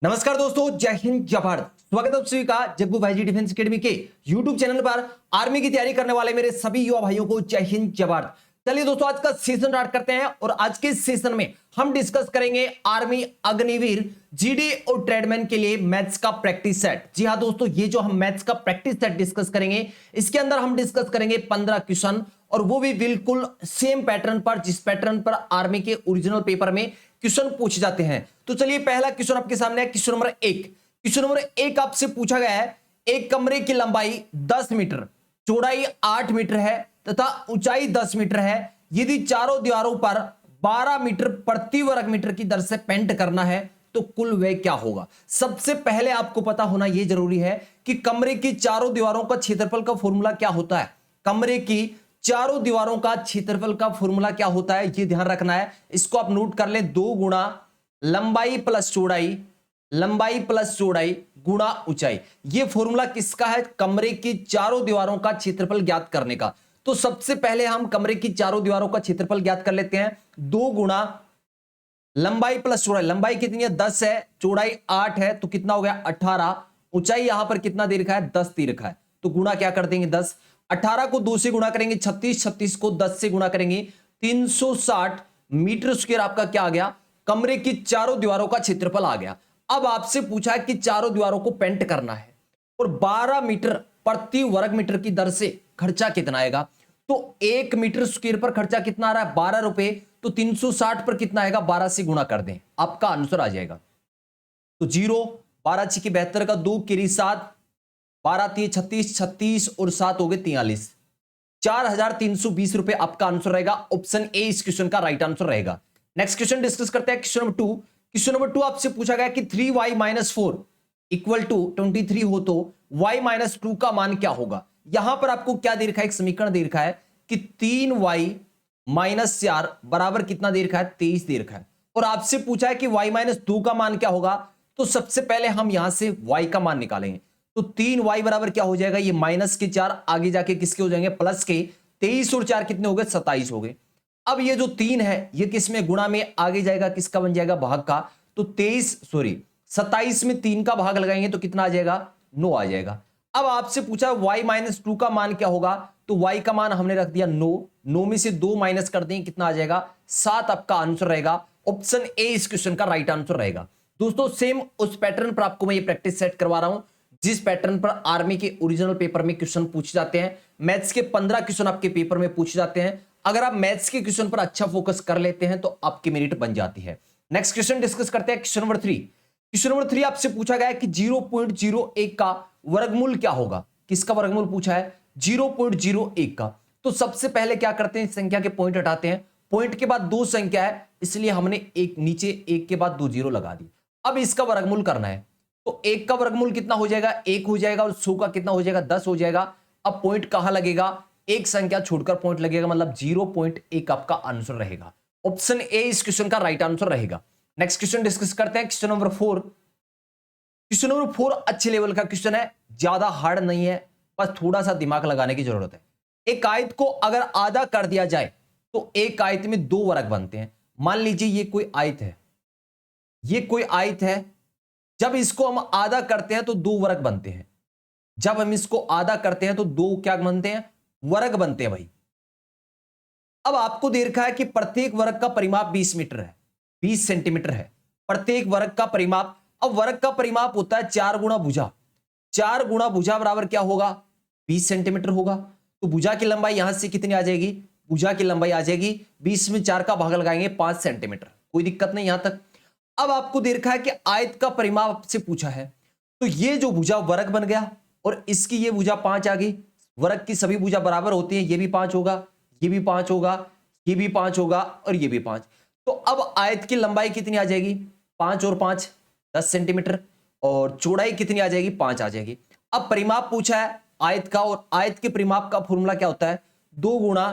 नमस्कार दोस्तों, जय हिंद जय भारत। स्वागत है आप सभी का जग्गू भाई जी डिफेंस एकेडमी के यूट्यूब चैनल पर। आर्मी की तैयारी करने वाले मेरे सभी युवा भाइयों को जय हिंद जय भारत। चलिए दोस्तों, आज का सेशन स्टार्ट करते हैं और आज के सेशन में हम डिस्कस करेंगे आर्मी अग्निवीर जीडी और ट्रेडमैन के लिए मैथ्स का प्रैक्टिस सेट। जी हाँ दोस्तों, ये जो हम मैथ्स का प्रैक्टिस सेट डिस्कस करेंगे, इसके अंदर हम डिस्कस करेंगे 15 क्वेश्चन, और वो भी बिल्कुल सेम पैटर्न पर, जिस पैटर्न पर आर्मी के ओरिजिनल पेपर में क्वेश्चन पूछे जाते हैं। तो चलिए, पहला क्वेश्चन आपके सामने है, क्वेश्चन नंबर 1। क्वेश्चन नंबर 1 आपसे पूछा गया है, एक कमरे की लंबाई 10 मीटर, चौड़ाई 8 मीटर है तथा ऊंचाई 10 मीटर है। यदि चारों दीवारों पर 12 मीटर प्रति वर्ग मीटर की दर से पेंट करना है तो कुल व्यय क्या होगा। सबसे पहले आपको पता होना यह जरूरी है कि कमरे की चारों दीवारों का क्षेत्रफल का फॉर्मूला क्या होता है। कमरे की चारों दीवारों का क्षेत्रफल का फॉर्मूला क्या होता है, यह ध्यान रखना है। इसको आप नोट कर लें, 2 गुणा लंबाई प्लस चौड़ाई, लंबाई प्लस चौड़ाई गुणा ऊंचाई। यह फॉर्मूला किसका है? कमरे की चारों दीवारों का क्षेत्रफल ज्ञात करने का। तो सबसे पहले हम कमरे की चारों दीवारों का क्षेत्रफल ज्ञात कर लेते हैं। 2 गुणा लंबाई प्लस चौड़ाई, लंबाई कितनी है? 10 है, चौड़ाई 8 है, तो कितना हो गया? 18। ऊंचाई यहां पर कितना दे रखा है? 10 दे रखा है, तो गुणा क्या कर देंगे? 10। 18 को 2 से गुणा करेंगे 36, 36 को 10 से गुणा करेंगे 360 मीटर स्क्वायर। आपका क्या आ गया? कमरे की चारों दीवारों का क्षेत्रफल आ गया। अब आपसे पूछा है कि चारों दीवारों को पेंट करना है और 12 मीटर प्रति वर्ग मीटर की दर से खर्चा कितना आएगा। तो 1 मीटर स्क्वायर पर खर्चा कितना आ रहा है? 12 रुपए। तो 360 पर कितना आएगा? 12 से गुणा कर दें, आपका आंसर आ जाएगा। तो 0, 12 6 72 का 2 केरी 7, 12 3 36, 36 और 7 हो गए 43, 4320 रुपए आपका आंसर रहेगा। ऑप्शन ए इस क्वेश्चन का राइट आंसर रहेगा। नेक्स्ट क्वेश्चन डिस्कस करते हैं, क्वेश्चन नंबर 2। क्वेश्चन नंबर 2 आपसे पूछा गया कि 3y - 4 इक्वल टू 23 हो तो y - 2 का मान क्या होगा। यहां पर आपको क्या दे रखा है? एक समीकरण दे रखा है कि 3y - 4 बराबर कितना दे रखा है? 23 दे रखा है, और आपसे पूछा है कि y - 2 का मान क्या होगा। तो सबसे पहले हम यहां से y का मान निकालेंगे। तो 3y बराबर क्या हो जाएगा? ये माइनस के 4 आगे जाके किसके हो जाएंगे? प्लस के। 23 और 4 कितने हो गए? 27 हो गए। अब ये जो 3 है ये किस में गुणा में आगे जाएगा? किसका बन जाएगा? भाग का। तो 27 में 3 का भाग लगाएंगे तो कितना आ जाएगा? 9 आ जाएगा। अब आपसे पूछा y - 2 का मान क्या होगा। तो y का मान हमने रख दिया 9, 9 में से 2 माइनस कर देंगे, कितना आ जाएगा? 7 आपका आंसर रहेगा। ऑप्शन ए इस क्वेश्चन का राइट आंसर रहेगा। दोस्तों, सेम उस पैटर्न पर आपको मैं ये प्रैक्टिस सेट करवा रहा हूं जिस पैटर्न पर आर्मी के ओरिजिनल पेपर में क्वेश्चन पूछे जाते हैं। मैथ्स के 15 क्वेश्चन आपके पेपर में पूछे जाते हैं। अगर आप मैथ्स के क्वेश्चन पर अच्छा फोकस कर लेते हैं तो आपकी मेरिट बन जाती है। नेक्स्ट क्वेश्चन डिस्कस करते हैं, क्वेश्चन नंबर 3। क्वेश्चन नंबर 3 आपसे पूछा गया है कि 0.01 का वर्गमूल क्या होगा। किसका वर्गमूल पूछा है? 0.01 का। तो सबसे पहले क्या करते हैं? संख्या के पॉइंट हटाते हैं। पॉइंट के बाद 2 संख्या है, इसलिए हमने एक नीचे 1 के बाद 2 जीरो लगा दी। अब इसका वर्गमूल करना है, तो 1 का वर्गमूल कितना हो जाएगा? 1 हो जाएगा, और 100 का कितना हो जाएगा? 10 हो जाएगा। अब पॉइंट कहां लगेगा? एक संख्या छोड़कर पॉइंट लगेगा, मतलब 0.1 आपका आंसर रहेगा। ऑप्शन ए इस क्वेश्चन का राइट आंसर रहेगा। नेक्स्ट क्वेश्चन डिस्कस करते हैं, क्वेश्चन नंबर 4। क्वेश्चन नंबर 4 अच्छे लेवल का क्वेश्चन है, ज्यादा हार्ड नहीं है, बस थोड़ा सा दिमाग लगाने की जरूरत है। एक आयत को अगर आधा कर दिया जाए तो एक आयत में 2 वर्ग बनते हैं। मान लीजिए ये कोई आयत है, ये कोई आयत है। जब इसको हम आधा करते हैं तो 2 वर्ग बनते हैं। जब हम इसको आधा करते हैं तो 2 क्या बनते हैं? वर्ग बनते हैं भाई। अब आपको दे रखा है कि प्रत्येक वर्ग का परिमाप 20 मीटर है, 20 सेंटीमीटर है प्रत्येक वर्ग का परिमाप। अब वर्ग का परिमाप होता है 4 गुणा भुजा। 4 गुणा भुजा बराबर क्या होगा? 20 सेंटीमीटर होगा। तो भुजा की लंबाई यहां से कितनी आ जाएगी? भुजा की लंबाई आ जाएगी 20 में 4 का भाग लगाएंगे 5 सेंटीमीटर। कोई दिक्कत नहीं यहां तक। अब आपको दे रखा है कि आयत का परिमाप आपसे पूछा है, तो ये जो भुजा वर्ग बन गया और इसकी ये भुजा 5 आ गई। वर्ग की सभी भुजा बराबर होती है, ये भी 5 होगा, ये भी 5 होगा, ये भी 5 होगा और ये भी 5। तो अब आयत की लंबाई कितनी आ जाएगी? 5 और 5 10 सेंटीमीटर, और चौड़ाई कितनी आ जाएगी? 5 आ जाएगी। अब परिमाप पूछा है आयत का, और आयत के परिमाप का फॉर्मूला क्या होता है? 2 गुणा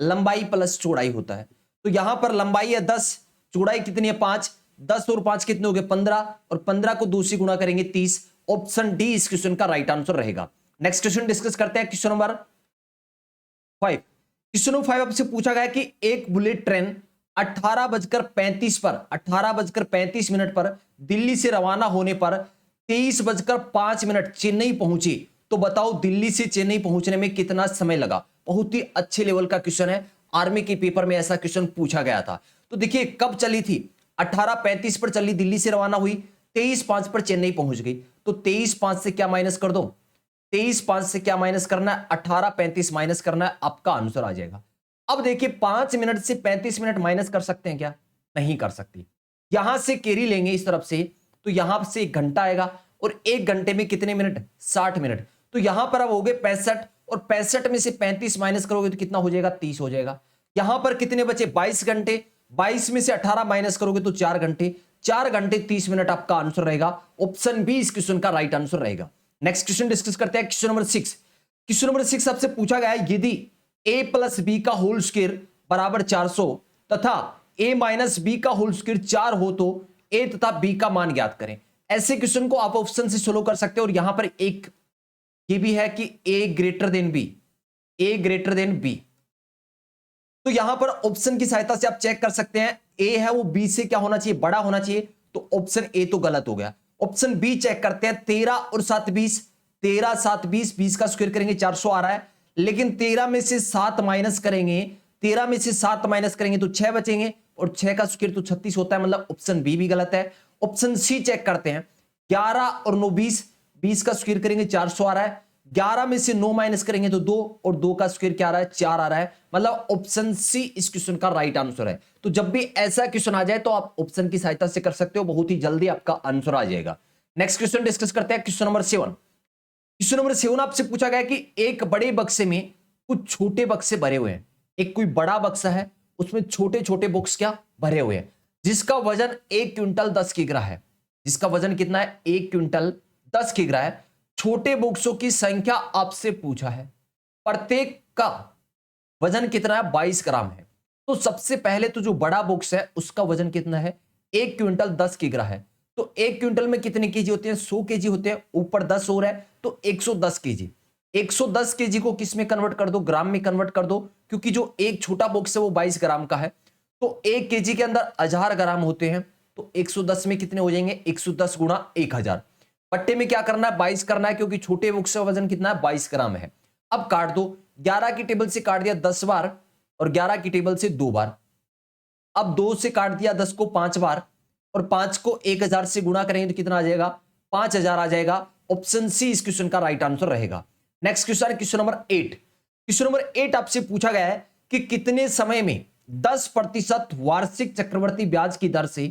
लंबाई प्लस चौड़ाई होता है। तो यहां पर लंबाई है 10, चौड़ाई कितनी है? 5, 10 और 5 कितने हो गए? 15, और 15 को 2 से गुणा करेंगे 30। ऑप्शन डी इस क्वेश्चन का राइट आंसर रहेगा। नेक्स्ट क्वेश्चन डिस्कस करते हैं, क्वेश्चन नंबर 5। क्वेश्चन नंबर 5 आपसे पूछा गया कि एक बुलेट ट्रेन 18:35 पर दिल्ली से रवाना होने पर 23:05 चेन्नई पहुंची, तो बताओ दिल्ली से चेन्नई पहुंचने में कितना समय लगा। बहुत ही अच्छे लेवल का क्वेश्चन है, आर्मी के पेपर में ऐसा क्वेश्चन पूछा गया था। तो देखिए कब चली थी, 18:35 पर चली, दिल्ली से रवाना हुई, 23:05 पर चेन्नई पहुंच गई। तो 23:05 से क्या माइनस कर दो, 23:05 से क्या माइनस करना है, 18:35 माइनस करना है, आपका आंसर आ जाएगा। अब देखिए 5 मिनट से 35 मिनट माइनस कर सकते हैं क्या, नहीं कर सकती। यहां से कैरी लेंगे इस तरफ से, तो यहां से 1 घंटा आएगा, और 1 घंटे में कितने मिनट, 60 मिनट। तो यहां पर अब हो गए 65, और 65 में से 35 माइनस करोगे तो कितना हो जाएगा, 30 हो जाएगा। यहां पर कितने बचे, 22 घंटे, 22 में से 18 माइनस करोगे तो 4 घंटे, 4 घंटे 30 मिनट आपका आंसर रहेगा। ऑप्शन बी इस क्वेश्चन का राइट आंसर रहेगा। नेक्स्ट क्वेश्चन डिस्कस करते हैं, क्वेश्चन नंबर 6। क्वेश्चन नंबर 6 आपसे पूछा गया है, यदि a प्लस बी का होल स्क्वायर बराबर 400 तथा a माइनस बी का होल स्क्वायर 4 हो तो a तथा b का मान ज्ञात करें। ऐसे क्वेश्चन को आप ऑप्शन से सोल्व कर सकते हो, और यहां पर एक ये भी है कि a greater than b, a greater than b। तो यहां पर ऑप्शन की सहायता से आप चेक कर सकते हैं, a है वो b से क्या होना चाहिए, बड़ा होना चाहिए, तो ऑप्शन a तो गलत हो गया। ऑप्शन बी चेक करते हैं, 13 और 7 20, 13 7 20, 20 का स्क्वायर करेंगे 400 आ रहा है, लेकिन 13 में से 7 माइनस करेंगे, 13 में से 7 माइनस करेंगे तो 6 बचेंगे, और 6 का स्क्वायर तो 36 होता है, मतलब ऑप्शन बी भी गलत है। ऑप्शन सी चेक करते हैं, 11 और 9 20, 20 का स्क्वायर करेंगे 400 आ रहा है, 11 में से 9 माइनस करेंगे तो 2, और 2 का स्क्वायर क्या आ रहा है, 4 आ रहा है, मतलब ऑप्शन सी इस क्वेश्चन का राइट आंसर है। तो जब भी ऐसा क्वेश्चन आ जाए तो आप ऑप्शन की सहायता से कर सकते हो, बहुत ही जल्दी आपका आंसर आ जाएगा। नेक्स्ट क्वेश्चन डिस्कस करते हैं, क्वेश्चन नंबर 7। क्वेश्चन नंबर 7 आपसे पूछा गया कि एक बड़े बक्से में कुछ छोटे बक्से भरे हुए हैं। एक कोई बड़ा बक्सा है, उसमें छोटे छोटे बॉक्स क्या भरे हुए हैं, जिसका वजन 1 क्विंटल 10 किग्रा है। जिसका वजन कितना है, 1 क्विंटल 10 किग्रा है। छोटे बॉक्सों की संख्या आपसे पूछा है, प्रत्येक का वजन कितना है, 22 ग्राम है। तो सबसे पहले तो जो बड़ा बॉक्स है उसका वजन कितना है, 1 क्विंटल 10 किग्रा है। तो 1 क्विंटल में कितने केजी होते हैं, 100 केजी होते हैं, ऊपर 10 हो रहा है तो 110 केजी। 110 केजी को किस में कन्वर्ट कर दो, ग्राम में कन्वर्ट कर दो, क्योंकि जो एक छोटा बॉक्स है वो 22 ग्राम का है। तो 1 केजी के अंदर 1000 ग्राम होते हैं, तो 110 में कितने हो जाएंगे, 110 गुणा 1000। पट्टे में क्या करना है, 22 करना है, क्योंकि छोटे बॉक्स का वजन कितना है, 22 ग्राम है। अब काट दो, 11 की टेबल से काट दिया 10 बार, और 11 की टेबल से 2 बार। अब 2 से काट दिया 10 को 5 बार, और 5 को 1000 से गुणा करेंगे तो कितना आ जाएगा, 5000 आ जाएगा। ऑप्शन सी इस क्वेश्चन का राइट आंसर रहेगा। नेक्स्ट क्वेश्चन है क्वेश्चन नंबर 8। क्वेश्चन नंबर 8 आपसे पूछा गया है कि कितने समय में 10% वार्षिक चक्रवर्ती ब्याज की दर से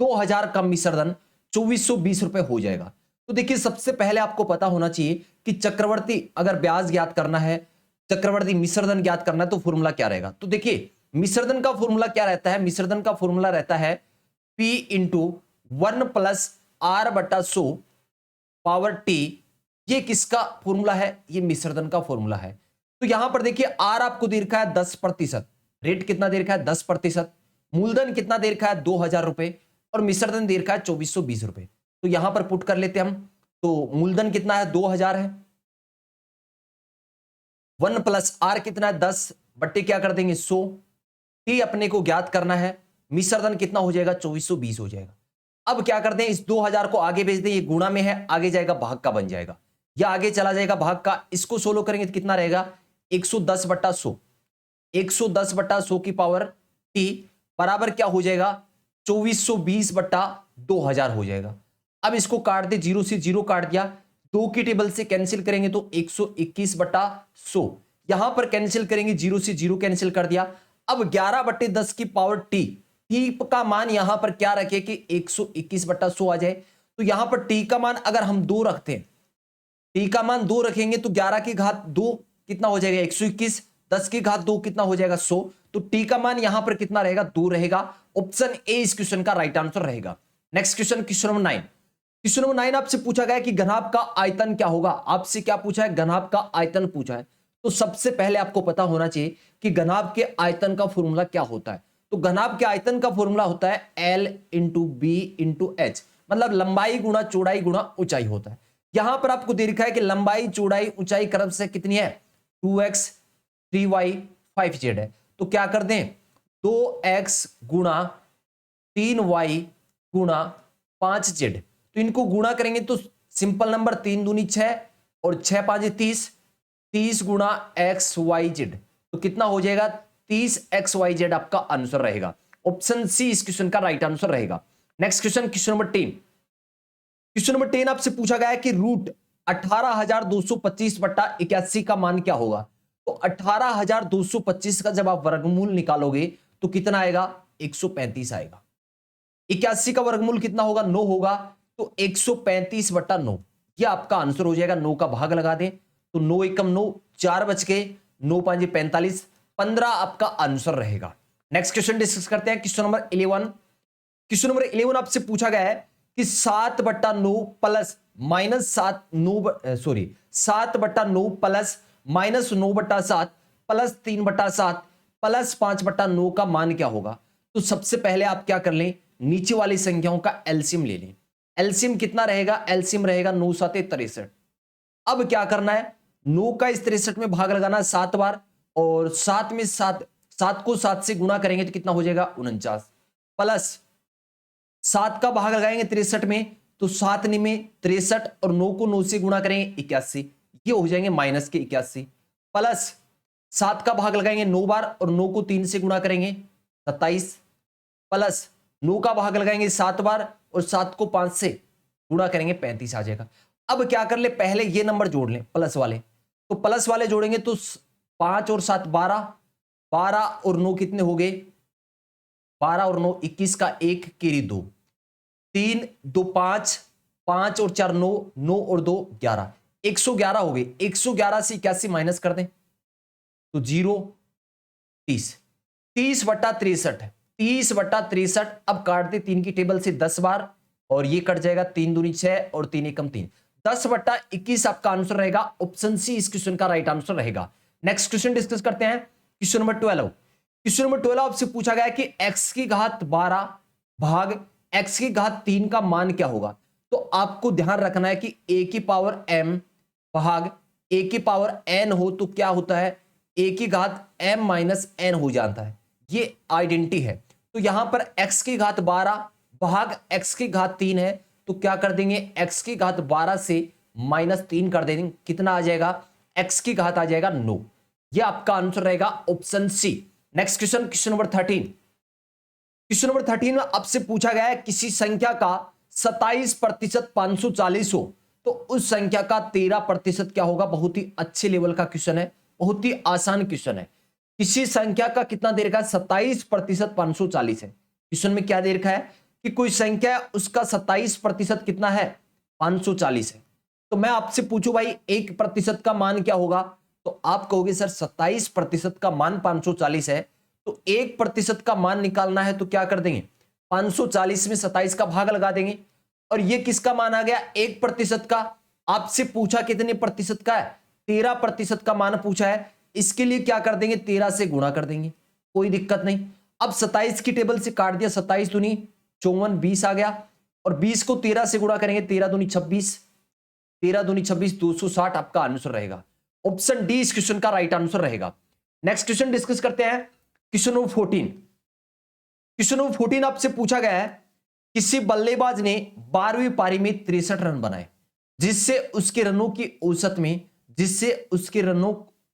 2000 का मिश्रधन 2420 रुपए हो जाएगा। तो देखिए सबसे पहले आपको पता होना चाहिए कि चक्रवर्ती अगर ब्याज ज्ञात करना है, चक्रवर्ती मिश्रधन ज्ञात करना है, तो फॉर्मूला क्या रहेगा। तो देखिए मिश्रधन का फॉर्मूला क्या रहता है, मिश्रधन का फॉर्मूला रहता है P इंटू 1 प्लस R बटा 100 पावर T। ये किसका फॉर्मूला है, ये मिश्रधन का फॉर्मूला है। तो यहां पर देखिए R आपको दे रखा है 10%, रेट कितना दे रखा है 10%, मूलधन कितना दे रखा है 2000 रुपए, और मिश्रधन दे रखा है 2420 रुपए। तो यहां पर पुट कर लेते हैं हम, तो मूलधन कितना है 2000 है, 1 प्लस R कितना है 10 बट्टे क्या कर देंगे 100, T अपने को ज्ञात करना है, मिश्रधन कितना हो जाएगा 2420 हो जाएगा। अब क्या करते हैं, इस 2000 को आगे भेज दें, ये गुणा में है, आगे जाएगा भाग का बन जाएगा, या आगे चला जाएगा भाग का। इसको सोलो करेंगे तो कितना रहेगा 110 बट्टा 100, 110 बट्टा 100 की पावर T बराबर क्या हो जाएगा 2420 बट्टा 2000 हो जाएगा। अब इसको काट दे, 0 से 0 काट दिया, 2 की टेबल से कैंसिल करेंगे तो 121 बट्टा 100, यहां पर कैंसिल करेंगे, 0 से 0 कैंसिल कर दिया। अब 11 बट्टे 10 की पावर T, T का मान यहां पर क्या रखे कि 121 बट्टा 100 आ जाए। तो यहां पर T का मान अगर हम 2 रखते हैं, T का मान 2 रखेंगे तो 11 की घात 2 कितना हो जाएगा 121, 10 की घात 2 कितना हो जाएगा 100। तो T का मान यहां पर कितना रहेगा 2 रहेगा। ऑप्शन ए इस क्वेश्चन का राइट आंसर रहेगा। Next question, question number 9। Question number 9 आपसे पूछा गया कि घनाभ का आयतन क्या होगा। आपसे क्या पूछा है, घनाभ का आयतन पूछा है। तो सबसे पहले आपको पता होना चाहिए कि घनाभ के आयतन का फॉर्मूला क्या होता है। तो घनाभ के आयतन का फॉर्मूला होता है L into B into H, मतलब लंबाई गुणा चौड़ाई गुणा ऊंचाई होता है। यहां पर आपको दे रखा है कि लंबाई चौड़ाई ऊंचाई क्रम से कितनी है 2x 3y 5z है। तो क्या कर दें, 2x गुणा 3y गुणा 5z। तो इनको गुणा करेंगे तो सिंपल नंबर 3 दूनी 6 और 6 5 30, 30 गुणा XYZ। तो कितना हो जाएगा 30XYZ आपका आंसर रहेगा। ऑप्शन सी इस क्वेश्चन का राइट आंसर रहेगा। Next question, question number 10। Question number 10 आपसे पूछा गया है कि रूट 18,225/81 का मान क्या होगा। तो 18,225 का जब आप वर्गमूल निकालोगे तो कितना आएगा 135 आएगा। 81 का वर्गमूल कितना होगा 9 होगा, तो 135/9 ये आपका आंसर हो जाएगा। 9 का भाग लगा दें तो 9 एकम 9, 4 बच गए, 9 5 45, 15 आपका आंसर रहेगा। नेक्स्ट क्वेश्चन डिस्कस करते हैं, क्वेश्चन नंबर 11। क्वेश्चन नंबर 11 आपसे पूछा गया है कि 7/9 plus minus 7/9 plus minus 9/7 plus 3/7 plus 5/9 का मान क्या होगा। तो सबसे पहले आप क्या कर लें, नीचे वाली संख्याओं का एलसीएम ले लें। एलसीएम कितना रहेगा, एलसीएम रहेगा 9 7 63। अब क्या करना है, 9 का इस 63 में भाग लगाना 7 बार, और 7 में 7 को 7 से गुणा करेंगे तो कितना हो जाएगा 49, प्लस 7 का भाग लगाएंगे 63 में तो 7 में 63 और 9 को 9 से गुणा करेंगे 81, ये हो जाएंगे माइनस के 81, प्लस 7 का भाग लगाएंगे 9 बार और 9 को 3 से गुणा करेंगे 27, प्लस 9 का भाग लगाएंगे 7 बार और 7 को 5 से गुणा करेंगे 35 आ जाएगा। अब क्या कर ले, पहले ये नंबर जोड़ लें प्लस वाले, तो प्लस वाले जोड़ेंगे तो 5 और 7 12, 12 और 9 कितने हो गए 12 और 9 21 का 1 केरी 2, 3 2 5, 5 और 4 9, 9 और 2 11, 111 हो गए। 111 से 81 माइनस कर दें तो 0 30, 30/63, 30/63। अब काट दे 3 की टेबल से 10 बार और ये कट जाएगा 3 दूनी 6 और 3 एकम 3, 10/21 आपका आंसर रहेगा। ऑप्शन सी इस क्वेश्चन का राइट आंसर रहेगा। नेक्स्ट क्वेश्चन डिस्कस करते हैं, क्वेश्चन नंबर 12। क्वेश्चन नंबर 12 आपसे पूछा गया कि x की घात 12 भाग x की घात 3 का मान क्या होगा। तो आपको ध्यान रखना है कि a की पावर m भाग a की पावर n हो तो क्या होता है, a की घात m माइनस n हो जाता है, ये आइडेंटिटी है। तो यहां पर x की घात 12 भाग x की घात 3 है, तो क्या कर देंगे x की घात 12 से माइनस 3 कर देंगे, कितना आ जाएगा x की घात आ जाएगा 9, ये आपका आंसर रहेगा option C. Next question, question number 13। Question number 13 में आपसे पूछा गया है किसी संख्या का 27% 540 हो तो उस संख्या का 13% क्या होगा। बहुत ही अच्छे लेवल का क्वेश्चन है, बहुत ही आसान क्वेश्चन है। किसी संख्या का कितना दे रखा है 27% 540 है। क्वेश्चन में क्या दे रखा है कि कोई संख्या है उसका 27% कितना है 540 है। तो मैं आपसे पूछूं भाई 1% का मान क्या होगा, तो आप कहोगे सर 27% का मान 540 है, तो 1% का मान निकालना है तो क्या कर देंगे 540 में 27 का भाग लगा देंगे। और ये किसका मान आ गया 1% का। आपसे पूछा कितने प्रतिशत का है 13% का मान पूछा है, इसके लिए क्या कर देंगे 13 से गुणा कर देंगे, कोई दिक्कत नहीं। अब 27 की टेबल से काट दिया, 27 दूनी 54 20 आ गया, और 20 को 13 से गुणा करेंगे 13 दूनी 26, 13 दूनी 26 260 आपका आंसर रहेगा। ऑप्शन डी इस क्वेश्चन का राइट आंसर रहेगा। नेक्स्ट क्वेश्चन डिस्कस करते हैं, क्वेश्चन नंबर 14। क्वेश्चन नंबर 14 आपसे पूछा गया है किसी बल्लेबाज ने 12वीं पारी में 63 रन बनाए, जिससे उसके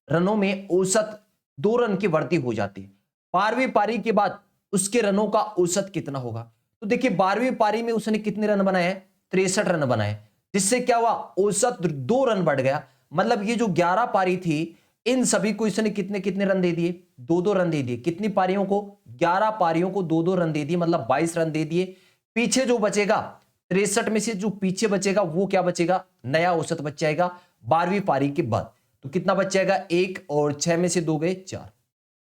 रनों में औसत 2 रन की वृद्धि हो जाती है। 12वीं पारी के बाद उसके रनों का औसत कितना होगा। तो देखिए 12वीं पारी में उसने कितने रन बनाए 63 रन बनाए, जिससे क्या हुआ औसत 2 रन बढ़ गया। मतलब ये जो 11 पारी थी इन सभी को इसने कितने कितने रन दे दिए 2-2 रन दे दिए। कितनी पारियों को 11 पारियों को 2-2 रन दे दिए, मतलब 22 रन दे दिए। पीछे जो बचेगा 63 में से जो पीछे बचेगा वो क्या बचेगा नया औसत बच जाएगा 12वीं पारी के बाद। तो कितना बच जाएगा 1 और 6 में से 2 गए 4,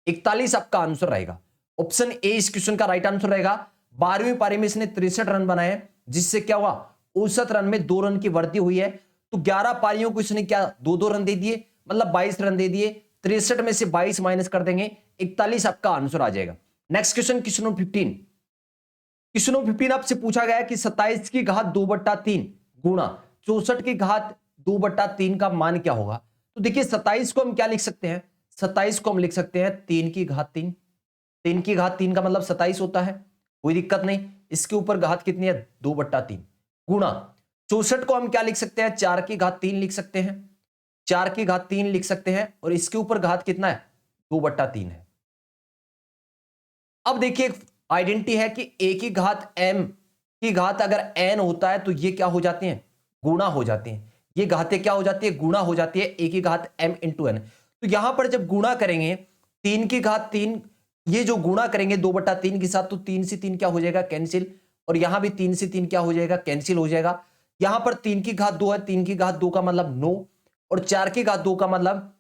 41 आपका आंसर रहेगा। ऑप्शन ए इस क्वेश्चन का राइट आंसर रहेगा। 12वीं पारी में इसने 63 रन बनाए, जिससे क्या हुआ औसत रन में 2 रन की वृद्धि हुई है। तो 11 पारियों को इसने क्या 2-2 रन दे दिए, मतलब 22 रन दे दिए। 63 में से 22 माइनस कर देंगे 41 आपका आंसर आ जाएगा। Next question, question number 15। Question number 15 आपसे पूछा गया है कि 27 की घात 2/3 गुणा 64 की घात 2/3 का मान क्या होगा। तो देखिए 27 को हम क्या लिख सकते हैं 27 को हम लिख सकते हैं 3 की घात 3, 3 की घात 3 का मतलब 27 होता है, कोई दिक्कत नहीं। इसके ऊपर घात कितनी है, 2/3 गुणा 64 को हम क्या लिख सकते हैं, 4 की घात 3 लिख सकते हैं, 4 की घात 3 लिख सकते हैं, और इसके ऊपर घात कितना है, 2/3 है। अब देखिए आइडेंटिटी है कि a की घात m की घात अगर n होता है तो ये क्या हो जाते हैं, गुणा हो जाते हैं। ये घातें क्या हो जाती है, गुणा हो जाती है a की घात m इंटू n। तो यहां पर जब गुणा करेंगे 3 की घात 3, ये जो गुणा करेंगे 2/3 के साथ, तो 3 से 3 क्या हो जाएगा, कैंसिल, और यहां भी 3 से 3 क्या हो जाएगा, कैंसिल हो जाएगा। यहां पर 3 की घात 2 है, 3 की घात 2 का मतलब 9, और 4 की घात 2 का मतलब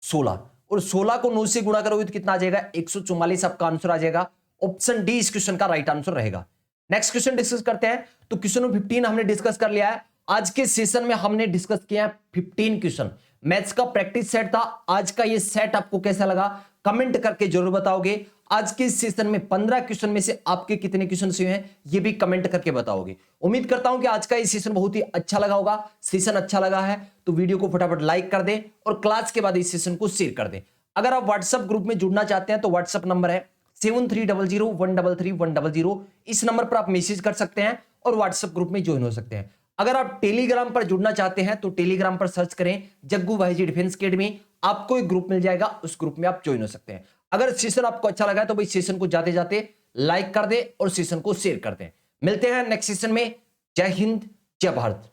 16, और 16 को 9 से गुणा करोगे तो कितना आ जाएगा, 144 आपका आंसर आ जाएगा। ऑप्शन डी इस क्वेश्चन का राइट आंसर रहेगा। नेक्स्ट क्वेश्चन डिस्कस करते हैं। तो क्वेश्चन नंबर 15 हमने डिस्कस कर लिया है। आज के सेशन में हमने डिस्कस किया है 15 क्वेश्चन। मैथ्स का प्रैक्टिस सेट था। आज का ये सेट आपको कैसा लगा कमेंट करके जरूर बताओगे। आज के सेशन में 15 क्वेश्चन में से आपके कितने क्वेश्चन हुए हैं ये भी कमेंट करके बताओगे। उम्मीद करता हूं कि आज का ये सेशन बहुत ही अच्छा लगा होगा। सेशन अच्छा लगा है तो वीडियो को फटाफट लाइक कर दें और क्लास के बाद इस सेशन को शेयर कर दें। अगर आप व्हाट्सएप ग्रुप में जुड़ना चाहते हैं तो व्हाट्सएप नंबर है 7300133100। इस नंबर पर आप मैसेज कर सकते हैं और व्हाट्सएप ग्रुप में ज्वाइन हो सकते हैं। अगर आप टेलीग्राम पर जुड़ना चाहते हैं तो टेलीग्राम पर सर्च करें जग्गू भाईजी डिफेंस अकेडमी, आपको एक ग्रुप मिल जाएगा, उस ग्रुप में आप ज्वाइन हो सकते हैं। अगर सेशन आपको अच्छा लगा है तो भाई सेशन को जाते जाते लाइक कर दे और सेशन को शेयर कर दें। मिलते हैं नेक्स्ट सेशन में। जय हिंद, जय भारत।